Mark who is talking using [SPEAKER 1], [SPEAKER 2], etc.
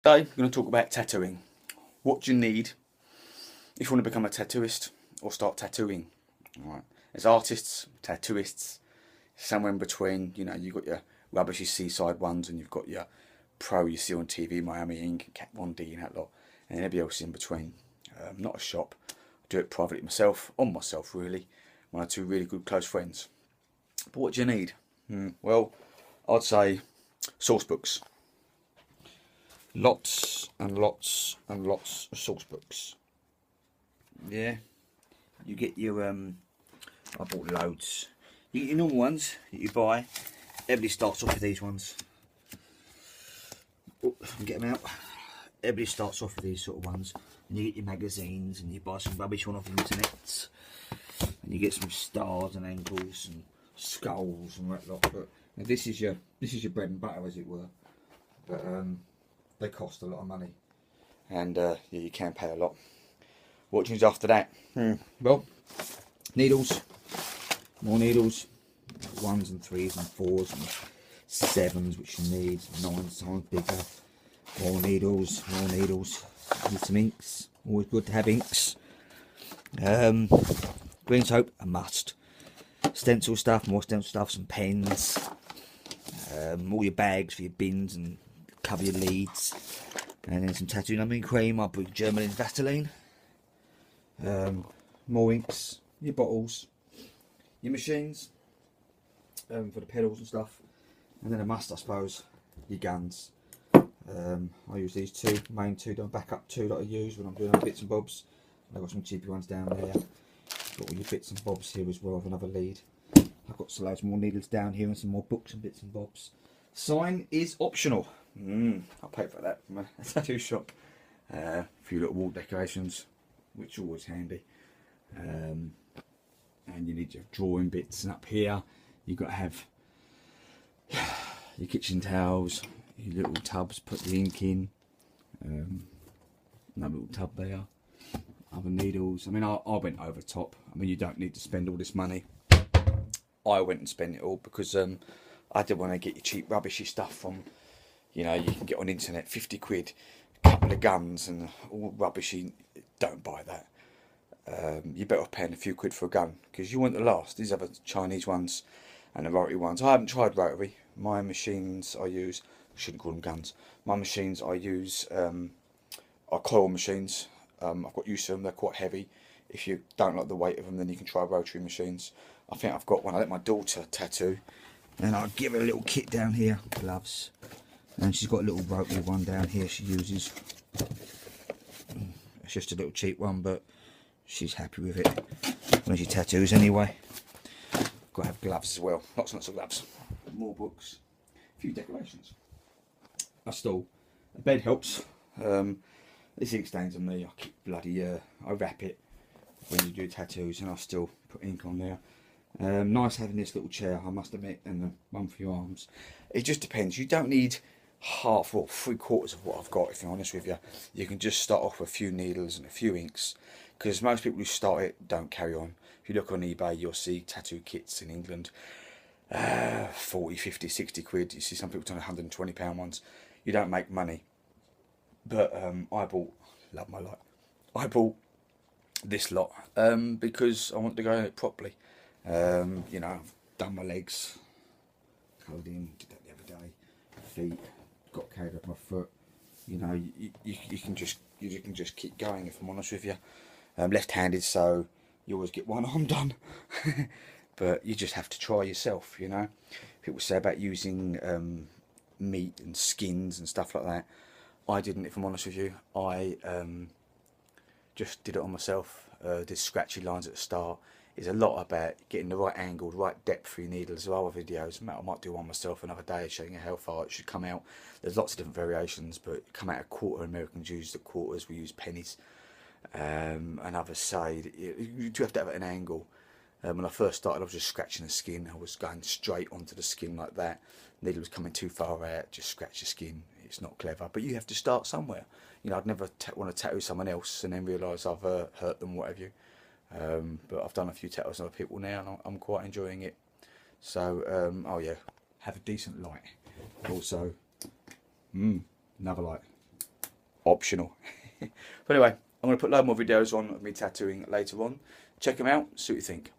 [SPEAKER 1] Today, I'm going to talk about tattooing. What do you need if you want to become a tattooist or start tattooing? All right. As artists, tattooists, somewhere in between. You know, you've got your rubbishy seaside ones, and you've got your pro you see on TV, Miami Ink, Cat Von D, and that lot, and everybody else in between. Not a shop. I do it privately myself, on myself really. One or two really good close friends. But what do you need? Well, I'd say source books. Lots and lots and lots of source books. Yeah, you get your I bought loads. You get your normal ones that you buy. Everybody starts off with these ones. Oh, get them out. Everybody starts off with these sort of ones, and you get your magazines, and you buy some rubbish one off the internet, and you get some stars and ankles and skulls and that lot. But now this is your bread and butter, as it were. But they cost a lot of money, and yeah, you can pay a lot. What do you need after that? Well, needles, more needles, ones and threes and fours and sevens, which you need, nines times bigger. More needles, more needles. Need some inks. Always good to have inks. Green soap, a must. Stencil stuff, more stencil stuff, some pens. All your bags for your bins and cover your leads. And then some tattoo numbing cream. I put German Vaseline. More inks, your bottles, your machines for the pedals and stuff. And then a must, I suppose, your guns. I use these main two, don't back up two that I use when I'm doing other bits and bobs. I've got some cheapy ones down there. Got all your bits and bobs here as well with another lead. I've got some loads more needles down here and some more books and bits and bobs. Sign is optional. I'll pay for that from a tattoo shop. A few little wall decorations, which are always handy. And you need your drawing bits, and up here you've got to have your kitchen towels, your little tubs, put the ink in, another little tub there, other needles. I mean, I went over top. I mean, you don't need to spend all this money. I went and spent it all because I didn't want to get your cheap rubbishy stuff from, you know, you can get on the internet, 50 quid, a couple of guns and all rubbishy. Don't buy that. You're better off paying a few quid for a gun because you want the last. These other Chinese ones and the rotary ones. I haven't tried rotary. My machines I use, I shouldn't call them guns. My machines I use are coil machines. I've got used to them. They're quite heavy. If you don't like the weight of them, then you can try rotary machines. I think I've got one. I let my daughter tattoo, and I'll give her a little kit down here, gloves, and she's got a little rotary one down here she uses. It's just a little cheap one, but she's happy with it when she tattoos anyway. Got to have gloves as well. Lots and lots of gloves. More books. A few decorations. A stool. A bed helps. This ink stains on me. I keep bloody I wrap it when you do tattoos, and I still put ink on there. Nice having this little chair, I must admit, and the one for your arms. It just depends. You don't need half or 3/4 of what I've got, if I'm honest with you. You can just start off with a few needles and a few inks, because most people who start it don't carry on. If you look on eBay, you'll see tattoo kits in England, 40, 50, 60 quid. You see some people doing £120 ones. You don't make money. But I bought, love my life, I bought this lot because I want to go in it properly. You know, I've done my legs, coloured in, did that the other day. Feet, got carried up my foot. You know, you can just keep going, if I'm honest with you. Left-handed, so you always get one arm done. But you just have to try yourself, you know. People say about using meat and skins and stuff like that. I didn't, if I'm honest with you. I just did it on myself. Did scratchy lines at the start. It's a lot about getting the right angle, the right depth for your needles. There are other videos. I might do one myself another day showing you how far it should come out. There's lots of different variations, but come out a quarter. Americans use the quarters. We use pennies. Another side, you do have to have it at an angle. When I first started, I was just scratching the skin. I was going straight onto the skin like that. Needle was coming too far out. Just scratch the skin. It's not clever, but you have to start somewhere. You know, I'd never want to tattoo someone else and then realise I've hurt them, whatever. But I've done a few tattoos on other people now, and I'm quite enjoying it. So, oh yeah, have a decent light. Also, another light. optional. But anyway, I'm going to put a load more videos on of me tattooing later on. Check them out, see what you think.